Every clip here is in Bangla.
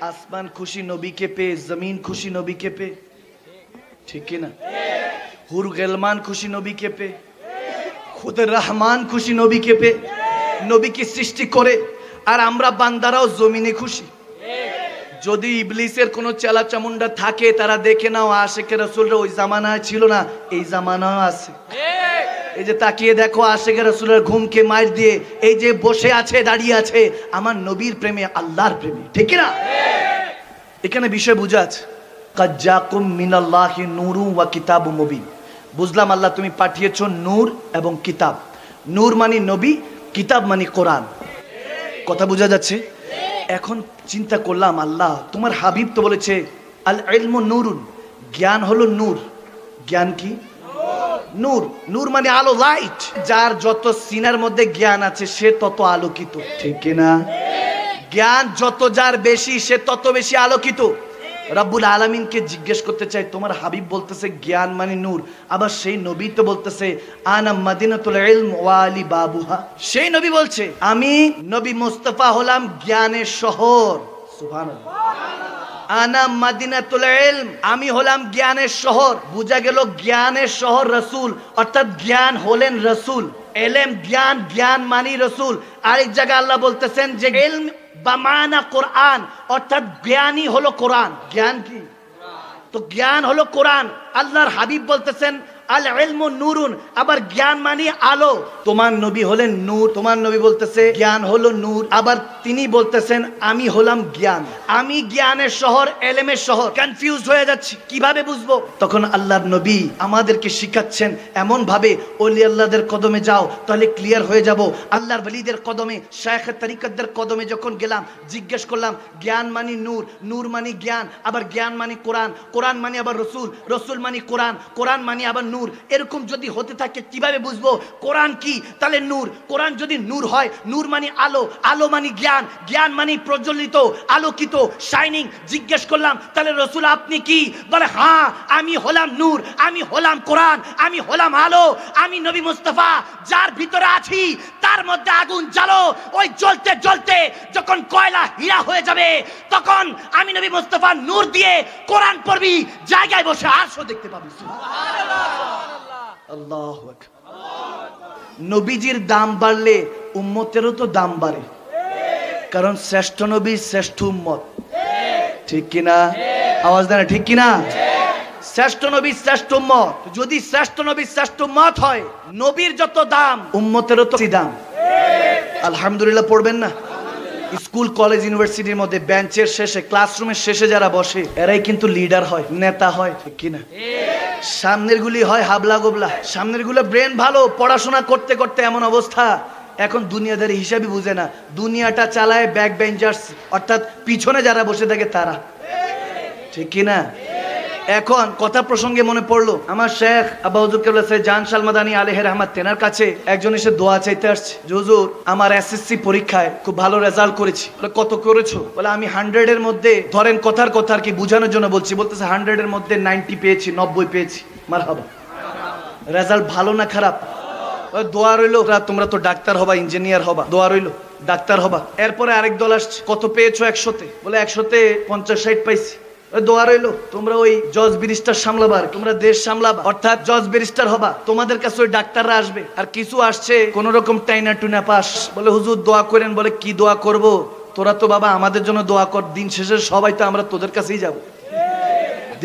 আসমান খুশি নবীকে পেয়ে, জমিন খুশি নবীকে পেয়ে, ঠিক কিনা? হুর গেলমান খুশি নবীকে পেয়ে, খুদ রহমান খুশি নবীকে পেয়ে, নবীকে সৃষ্টি করে। আর আমরা বান্দারাও জমিনে খুশি। যদি ইবলিসের কোনো চেলা চামুন্ডা থাকে, তারা দেখে নাও আশেকে রাসূলরা ওই জামানায় ছিল না, এই জামানায় আছে। এই যে তাকিয়ে দেখো, আশেকে রাসূলের ঘুমকে মার দিয়ে এই যে বসে আছে, দাঁড়িয়ে আছে আমার নবীর প্রেমে, আল্লাহর প্রেমে, ঠিক না? এখানে বিষয় বুঝা আছে। কাদ জাকুম মিনাল্লাহি নূরুন ওয়া কিতাবুম মুবিন। বুঝলাম আল্লাহ তুমি পাঠিয়েছো নূর এবং কিতাব। নূর মানে নবী, কিতাব মানে কোরআন। কথা বোঝা যাচ্ছে? এখন চিন্তা করলাম, আল্লাহ তোমার হাবিব তো বলেছে আল ইলমু নূরুন, জ্ঞান হলো নূর। জ্ঞান কি? নূর। নূর মানে আলো, লাইট। যার যত সিনার মধ্যে জ্ঞান আছে সে তত আলোকিত, ঠিক না? জ্ঞান যত যার বেশি সে তত বেশি আলোকিত। রব্বুল আলামিনকে জিজ্ঞেস করতে চাই, তোমার হাবিব বলতেছে জ্ঞান মানে নূর, আবার সেই নবী তো বলতেছে আনা মাদিনাতুল ইলম ওয়া আলী বাবুহা। সেই নবী বলছে আমি নবী মুস্তাফা হলাম জ্ঞানের শহর। সুবহানাল্লাহ। আনা মাদিনাতুল ইলম, আমি হলাম জ্ঞানের শহর। বুঝা গেল জ্ঞানের শহর রাসূল, অর্থাৎ জ্ঞান হলেন রাসূল। এলেম জ্ঞান, জ্ঞান মানি রাসূল। আরেক জায়গায় আল্লাহ বলতেছেন যে ইলম বামানা কোরআন, অর্থাৎ জ্ঞানই হলো কোরআন। জ্ঞান কি? তো জ্ঞান হলো কোরআন। আল্লাহর হাবিব বলতেছেন আল ইলমু নূরুন, আবার জ্ঞান মানে আলো। তোমার নবী হলেন নূর, তোমার নবী বলতেছে জ্ঞান হলো নূর, আবার তিনি বলতেছেন আমি হলাম জ্ঞান। আমি জ্ঞানের শহর, এলেমের শহর। কনফিউজ হয়ে যাচ্ছি, কিভাবে বুঝবো? তখন আল্লাহর নবী আমাদেরকে শিখাচ্ছেন এমন ভাবে, ওলি আল্লাহদের কদমে যাও তাহলে ক্লিয়ার হয়ে যাব। আল্লাহর ওলিদের কদমে, শায়েখে তরিকতদের কদমে যখন গেলাম, জিজ্ঞেস করলাম জ্ঞান মানে নূর, নূর মানে জ্ঞান, আবার জ্ঞান মানে কোরআন, কোরআন মানে আবার রসুল, রসুল মানে কোরআন, কোরআন মানে আবার নূর। এরকম যদি হতে থাকে কিভাবে বুঝবো কোরআন কি? তাহলে নূর। কোরআন যদি নূর হয়, নূর মানে আলো, আলো মানে জ্ঞান, জ্ঞান মানে প্রজ্বলিত, আলোকিত, শাইনিং। জিজ্ঞেস করলাম তাহলে রসুল আপনি কি? বলে হ্যাঁ আমি হলাম নূর, আমি হলাম কোরআন, আমি হলাম আলো, আমি নবী মুস্তাফা যার ভিতরে আছি তার মধ্যে আগুন জ্বালো। ওই জ্বলতে জ্বলতে যখন কয়লা হীরা হয়ে যাবে, তখন আমি নবী মুস্তাফা নূর দিয়ে কোরআন পড়বি, জায়গায় বসে আরশও দেখতে পাবি। আল্লাহু আকবার। নবীজির দাম বাড়লে উম্মতেরও তো দাম বাড়ে, কারণ শ্রেষ্ঠ নবী শ্রেষ্ঠ উম্মত, ঠিক কিনা? আওয়াজ দেন ঠিক কিনা? শ্রেষ্ঠ নবী শ্রেষ্ঠ উম্মত। যদি শ্রেষ্ঠ নবী শ্রেষ্ঠ উম্মত হয়, নবীর যত দাম উম্মতেরও তো দাম। আলহামদুলিল্লাহ পড়বেন না? স্কুল কলেজ ইউনিভার্সিটির মধ্যে বেঞ্চের শেষে, ক্লাসরুমের শেষে যারা বসে এরাই কিন্তু লিডার হয়, নেতা হয়, ঠিক কিনা? সামনের গুলি হয় হাবলা গোবলা। সামনের গুলো ব্রেন ভালো, পড়াশোনা করতে করতে এমন অবস্থা এখন দুনিয়াদারি হিসাবই বুঝে না, দুনিয়াটা চালায় ব্যাক বেঞ্চার্স, অর্থাৎ পিছনে যারা বসে থাকে তারা, ঠিক কিনা? এখন কথা প্রসঙ্গে মনে পড়লো, আমার শেখ আবা হুজুর কেবলা সাইয়েদ জাহান শাহ মাদানী আলাইহির রহমাত, তেনার কাছে একজন এসে দোয়া চাইতে আসছে। হুজুর আমার এসএসসি পরীক্ষায় খুব ভালো রেজাল্ট করেছি। বলে কত করেছো? বলে আমি 100 এর মধ্যে, ধরেন কথার কথা আর কি বোঝানোর জন্য বলছি, বলতেছে 100 এর মধ্যে 90 পেয়েছি, 90 পেয়েছি। মারহাবা। রেজাল্ট ভালো না খারাপ? দোয়া রইলো, তোমরা তো ডাক্তার হবা, ইঞ্জিনিয়ার হবা, দোয়া রইলো ডাক্তার হবা। এরপরে আরেক দল আসছে, কত পেয়েছো 100-তে? বলে 100-তে 50-60 পাইছি। দোয়া রইলো তোমরা ওই জজ ব্যারিস্টার সামলাবার, তোমরা দেশ সামলাবা, অর্থাৎ জজ ব্যারিস্টার হবা, তোমাদের কাছে ওই ডাক্তাররা আসবে। আর কিছু আসছে কোন রকম টাইনা টুনা পাস। বলে হুজুর দোয়া করেন। বলে কি দোয়া করব? তোরা তো বাবা আমাদের জন্য দোয়া কর, দিন শেষে সবাই তো আমরা তোদের কাছেই যাব।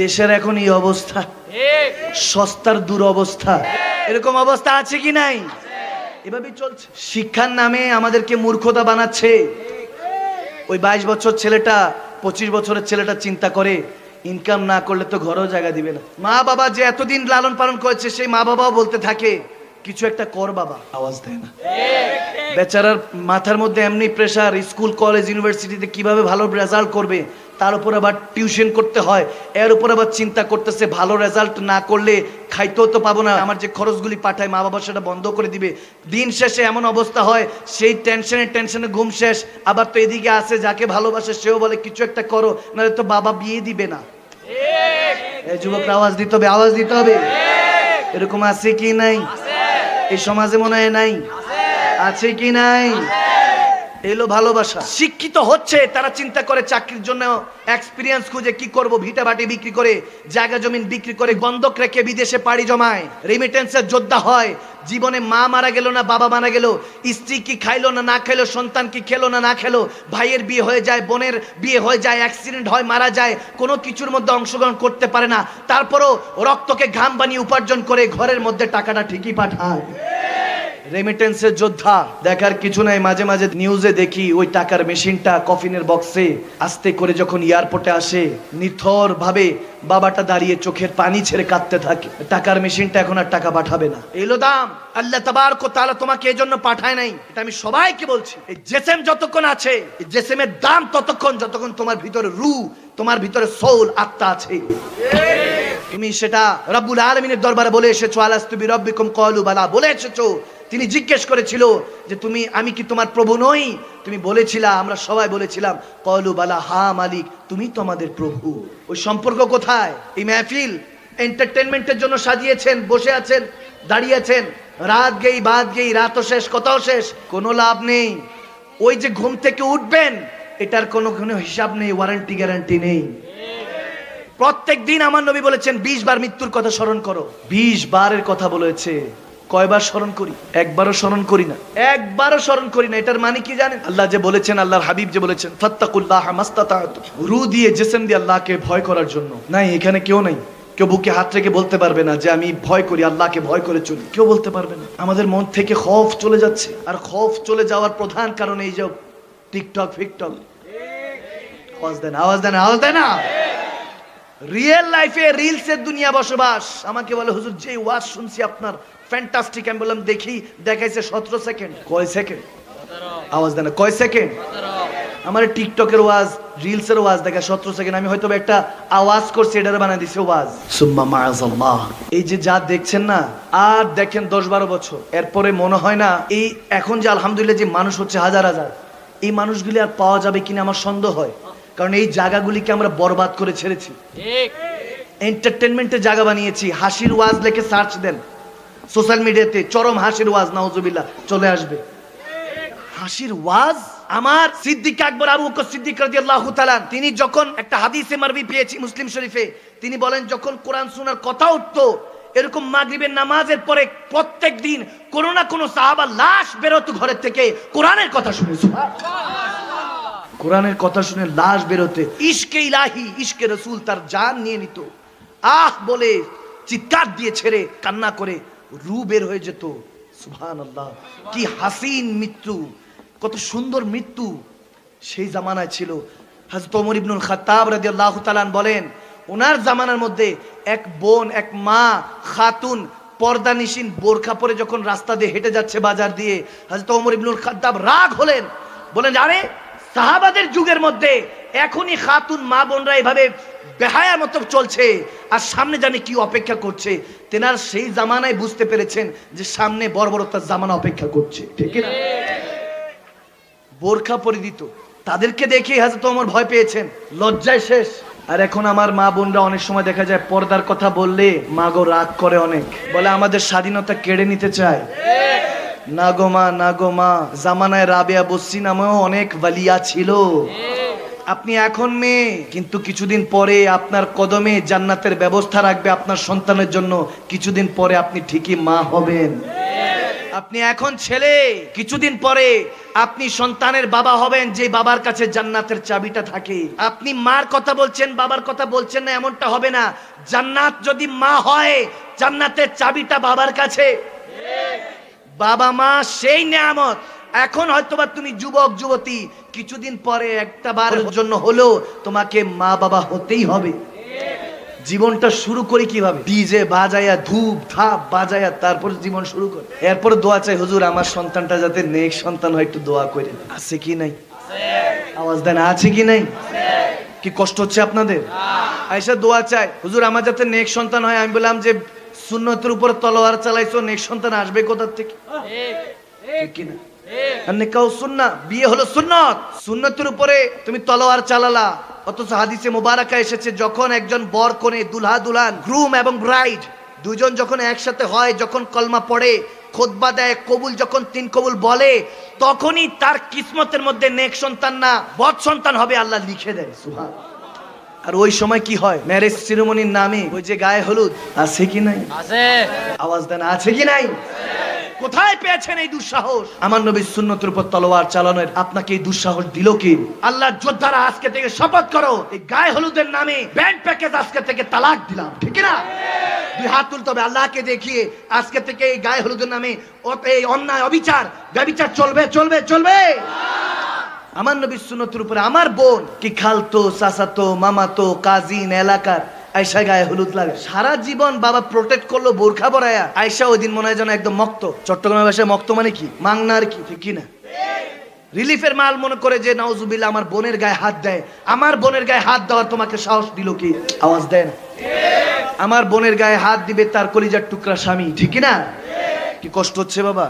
দেশের এখন এই অবস্থা, সস্তার দুরবস্থা। এরকম অবস্থা আছে কি নাই? এভাবেই চলছে। শিক্ষার নামে আমাদেরকে মূর্খতা বানাচ্ছে। ওই 22 বছর ছেলেটা, 25 বছরের ছেলেটা চিন্তা করে ইনকাম না করলে তো ঘরেও জায়গা দিবে না। মা বাবা যে এতদিন লালন পালন করেছে, সেই মা বাবাও বলতে থাকে কিছু একটা কর বাবা, আওয়াজ দেয় না। বেচারার মাথার মধ্যে এমনি প্রেসার, স্কুল কলেজ ইউনিভার্সিটিতে কিভাবে ভালো রেজাল্ট করবে, তার উপর আবার টিউশন করতে হয়, এর উপর আবার চিন্তা করতেছে ভালো রেজাল্ট না করলে খাইতেও তো পাবো না, আমার যে খরচগুলি পাঠায় মা বাবা সেটা বন্ধ করে দিবে। দিন শেষে এমন অবস্থা হয়, সেই টেনশনে ঘুম শেষ। আবার তো এদিকে আছে যাকে ভালোবাসে, সেও বলে কিছু একটা করো, নাহলে তো বাবা বিয়ে দিবে না। এই যুবকরা আওয়াজ দিতে হবে, আওয়াজ দিতে হবে। এরকম আছে কি নাই? এই সমাজে মনে হয় নাই? আছে কি নাই? এলো ভালোবাসা। শিক্ষিত হচ্ছে, তারা চিন্তা করে চাকরির জন্য এক্সপিরিয়েন্স খুঁজে, কি করব, ভিটা বাটি বিক্রি করে, জায়গা জমিন বিক্রি করে, বন্ধক রেখে বিদেশে পাড়ি জমায়, রেমিটেন্সের যোদ্ধা হয়। জীবনে মা মারা গেল না বাবা মারা গেল, স্ত্রী কি খাইলো না না খেলো, সন্তান কি খেলো না না খেলো, ভাইয়ের বিয়ে হয়ে যায়, বোনের বিয়ে হয়ে যায়, অ্যাক্সিডেন্ট হয়, মারা যায়, কোনো কিছুর মধ্যে অংশগ্রহণ করতে পারে না, তারপরও রক্তকে ঘাম বানিয়ে উপার্জন করে ঘরের মধ্যে টাকাটা ঠিকই পাঠায়। রেমিটেন্সের যোদ্ধা। দেখার কিছু নাই, মাঝে মাঝে নিউজে দেখি ওই টাকার মেশিনটা কফিনের বক্সে আস্তে করে যখন এয়ারপোর্টে আসে, নিথর ভাবে বাবাটা দাঁড়িয়ে চোখের পানি ছেড়ে কাঁদতে থাকে। টাকার মেশিনটা এখন আর টাকা পাঠাবে না। এলো দাম। আল্লাহ তাবারক ওয়া তাআলা তোমাকে এই জন্য পাঠায় নাই, এটা আমি সবাইকে বলছি। এই জেসেম যতক্ষণ আছে, এই জেসেমের দাম ততক্ষণ যতক্ষণ তোমার ভিতরে রূহ, তোমার ভিতরে সোল, আত্মা আছে। তুমি সেটা রব্বুল আলামিনের দরবারে বলে এসেছো, আলাস্তু বিরব্বিকুম ক্বালু বালা, বলে এসেছো। তিনি জিজ্ঞেস করেছিল যে তুমি, আমি কি তোমার প্রভু নই? তুমি বলেছিলা, আমরা সবাই বলেছিলাম ক্বালু বালা, হা মালিক, তুমি তো আমাদের প্রভু। ওই সম্পর্ক কোথায়? এই মাহফিল এন্টারটেইনমেন্টের জন্য সাজিয়েছেন, বসে আছেন, দাঁড়িয়ে আছেন, রাত গেই বাদ গেই, রাতও শেষ, কথাও শেষ, কোনো লাভ নেই। ওই যে ঘুম থেকে উঠবেন, এটার কোনো হিসাব নেই, ওয়ারেন্টি গ্যারান্টি নেই। প্রত্যেক দিন আমার নবী বলেছেন 20 বার মৃত্যুর কথা স্মরণ করো। 20 বারের কথা বলেছে। কয়বার স্মরণ করি? একবারও স্মরণ করি না, একবারও স্মরণ করি না। এটার মানে কি জানেন? আল্লাহ যে বলেছেন, আল্লাহর হাবিব যে বলেছেন, ফাত্তাকুল্লাহ মাস্তাতাতু, রূহ দিয়ে জিসম দিয়ে আল্লাহকে ভয় করার জন্য। নাই, এখানে কেউ নাই, কেউ বুকে হাত রেখে বলতে পারবে না যে আমি ভয় করি, আল্লাহকে ভয় করে চলি, কেউ বলতে পারবে না। আমাদের মন থেকে খৌফ চলে যাচ্ছে, আর খৌফ চলে যাওয়ার প্রধান কারণ এই যে টিকটক ফিকটক। আওয়াজ দেন, আওয়াজ দেন, আওয়াজ দেন না। রিয়েল লাইফে রিলসের দুনিয়া বসবাস। আমাকে বলে, হুজুর যে ওয়াজ শুনছি আপনার ফ্যান্টাস্টিক। আমি বললাম দেখি, দেখাইছে 17 সেকেন্ড। কয় সেকেন্ড? আওয়াজ দেন, কয় সেকেন্ড? আমার টিকটকের ওয়াজ, রিলসের ওয়াজ দেখা 17 সেকেন্ড। আমি হয়তো একটা আওয়াজ করছি, এটারে বানাই দিছে ওয়াজ। সুম্মা মাআযাল্লাহ। এই যে যা দেখছেন না, আর দেখেন 10-12 বছর, এরপরে মনে হয় না এই এখন যে আলহামদুলিল্লাহ যে মানুষ হচ্ছে হাজার হাজার, এই মানুষগুলি আর পাওয়া যাবে কিনা আমার সন্দেহ হয়। কারণ এই জায়গাগুলিকে আমরা বরবাদ করে ছেড়েছি, এন্টারটেনমেন্টের জায়গা বানিয়েছি। হাসির ওয়াজ লেখে সার্চ দেন সোশ্যাল মিডিয়াতে, চরম হাসির ওয়াজ, নাউজুবিল্লাহ, চলে আসবে হাসির ওয়াজ। আমার সিদ্দিক আকবর আবু বকর সিদ্দিক রাদিয়াল্লাহু তাআলা, তিনি যখন একটা হাদিসে মারবি পেয়েছি মুসলিম শরীফে, তিনি বলেন যখন কোরআন শোনার কথা উঠতো, এরকম মাগরিবের নামাজের পরে প্রত্যেক দিন কোনো না কোনো সাহাবা লাশ বেরোতো ঘরের থেকে কোরআনের কথা শুনে। কোরআনের কথা শুনে লাশ বেরোতে, ইশকে ইলাহি, ইশকে রসুল তার জান নিয়ে নিত। আহ বলে চিৎকার দিয়ে ছেড়ে কান্না করে রূহ বের হয়ে যেত। সুবহানাল্লাহ, কি হাসিন মৃত্যু, কত সুন্দর মৃত্যু সেই জামানায় ছিল। হযরত ওমর ইবনুল খাত্তাব রাদিয়াল্লাহু তাআলা বলেন, ওনার জামানার মধ্যে এক বোন, এক মা খাতুন পর্দানিশিন বোরখা পরে যখন রাস্তা দিয়ে হেঁটে যাচ্ছে বাজার দিয়ে, হযরত ওমর ইবনুল খাত্তাব রাগ হলেন, বলেন আরে সাহাবাদের যুগের মধ্যে এখনই খাতুন মা বোনরা এভাবে বেহায়ার মতো চলছে, আর সামনে জানি কি অপেক্ষা করছে। তেনার সেই জামানায় বুঝতে পেরেছেন যে সামনে বর্বরতার জামানা অপেক্ষা করছে, ঠিক না? বোরখা পরে দিত, তাদেরকে দেখে হযরত ওমর ভয় পেয়েছেন, লজ্জায় শেষ। আর এখন আমার মা বোনরা অনেক সময় দেখা যায় পর্দার কথা বললে মা গো রাগ করে, অনেক বলে আমাদের স্বাধীনতা কেড়ে নিতে চায়। না গো মা, না গো মা, জামানায় রাবেয়া বসরি নামেও অনেক ওয়ালিয়া ছিল। আপনি এখন মেয়ে, কিন্তু কিছুদিন পরে আপনার কদমে জান্নাতের ব্যবস্থা রাখবে আপনার সন্তানের জন্য। কিছুদিন পরে আপনি ঠিকই মা হবেন। আপনি এখন ছেলে, কিছুদিন পরে আপনি সন্তানের বাবা হবেন, যে বাবার কাছে জান্নাতের চাবিটা থাকে। আপনি মার কথা বলছেন, বাবার কথা বলছেন না, এমনটা হবে না। জান্নাত যদি মা হয়, জান্নাতের চাবিটা বাবার কাছে। বাবা মা সেই নিয়ামত। এখন হয়তোবা তুমি যুবক যুবতী, কিছুদিন পরে একটা বারের জন্য হলেও তোমাকে মা বাবা হতেই হবে। জীবনটা শুরু করি কিভাবে? ডিজে বাজায়া, ধূপ ধাপ বাজায়া, তারপর জীবন শুরু করে। এরপর দোয়া চাই, হুজুর আমার সন্তানটা যাতে নেক্সট সন্তান হয়, একটু দোয়া করেন। আছে কি নাই? আওয়াজ দেন, আছে কি নাই? কি কষ্ট হচ্ছে আপনাদের? আয়েশা দোয়া চাই, হুজুর আমার যাতে নেক্সট সন্তান হয়। আমি বললাম যে সুন্নতের উপর তলোয়ার চালাইছো, নেক্সট সন্তান আসবে কোথা থেকে? ঠিক কি না? নিকাহ সুন্নাহ, বিয়ে হলো সুন্নত। সুন্নতের উপরে তুমি তলোয়ার চালালা। অথচ হাদিসে মুবারাকা এসেছে, যখন একজন বর কনে, দুলহা দুলহান, গ্রুম এবং ব্রাইড দুজন যখন একসাথে হয়, যখন কলমা পড়ে, খুতবা দেয়, কবুল যখন 3 কবুল বলে, তখনই তার কিসমতের মধ্যে নেক সন্তান না বদ সন্তান হবে আল্লাহ লিখে দেয়। সুবহানাল্লাহ। আর ওই সময় কি হয়, ম্যারেজ সেরেমনির নামে ওই যে গায়ে হলুদ আছে কি নাই? আছে। আওয়াজ দেন, আছে কি নাই? কোথায় পেয়েছেন এই দুঃসাহস? আমার নবীর সুন্নতের উপর তলোয়ার চালানোর আপনাকে এই দুঃসাহস দিল কি? আল্লাহর যোদ্ধারা আজকে থেকে শপথ করো, এই গায়ে হলুদের নামে ব্যান্ড প্যাকেজ আজকে থেকে তালাক দিলাম, ঠিক না? দুই হাত তুলতে হবে আল্লাহকে দেখিয়ে, আজকে থেকে এই গায়ে হলুদের নামে এই অন্যায় অবিচার ব্যভিচার চলবে চলবে চলবে। আমার নবীর সুন্নতের উপরে আমার বোন কি খালতো, চাচাতো, মামাতো, কাজিন, এলাকার আয়সা গায়ে হলুদ লাগে, সারা জীবন বাবা প্রোটেক্ট করলো বোরখা পরায়া। আয়সা ওই দিন মনে হয় যেন একদম মক্ত, চট্টগ্রামের ভাষায় মক্ত মানে কি, মাংনার কি, ঠিক কিনা? রিলিফের মাল মনে করে যে নাউজুবিল্লাহ আমার বোনের গায়ে হাত দেয়। আমার বোনের গায়ে হাত দেওয়ার তোমাকে সাহস দিল কি? আওয়াজ দেন। আমার বোনের গায়ে হাত দিবে তার কলিজার টুকরা স্বামী, ঠিক কিনা? কি কষ্ট হচ্ছে বাবা?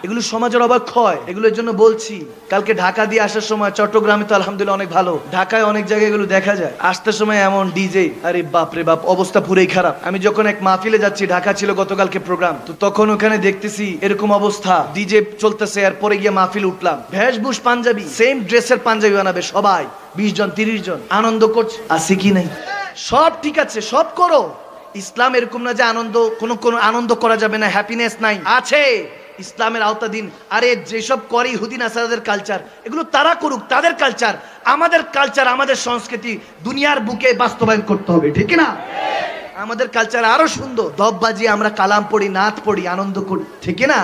এগুলো সমাজের অবক্ষয়, এগুলোর জন্য বলছি। কালকে ঢাকা দিয়ে আসার সময়, চট্টগ্রামে তো আলহামদুলিল্লাহ অনেক ভালো, ঢাকায় অনেক জায়গায় এগুলো দেখা যায়। আসতে সময় এমন ডিজে, আরে বাপ রে বাপ, অবস্থা পুরোই খারাপ। আমি যখন এক মাহফিলে যাচ্ছি, ঢাকা ছিল গতকালকে প্রোগ্রাম, তো তখন ওখানে দেখতেছি এরকম অবস্থা, ডিজে চলতেছে, এরপরে গিয়ে মাহফিল উঠলাম, ভেষভূষ পাঞ্জাবি, সেম ড্রেসের পাঞ্জাবি বানাবে সবাই, 20 জন 30 জন আনন্দ করছে, আছে কি নাই? সব ঠিক আছে, সব করো। ইসলাম এরকম না যে আনন্দ কোনো আনন্দ করা যাবে না, হ্যাপিনেস নাই, আছে ইসলামের আওতাধীন। আরে যেসব করে ইহুদি নাসারাদের কালচার, এগুলো তারা করুক, তাদের কালচার। আমাদের কালচার, আমাদের সংস্কৃতি দুনিয়ার বুকে বাস্তবায়ন করতে হবে, ঠিক না? আমাদের কালচার আরো সুন্দর, দব বাজিয়ে আমরা কালাম পড়ি, নাচ পড়ি, আনন্দ করি, ঠিক না?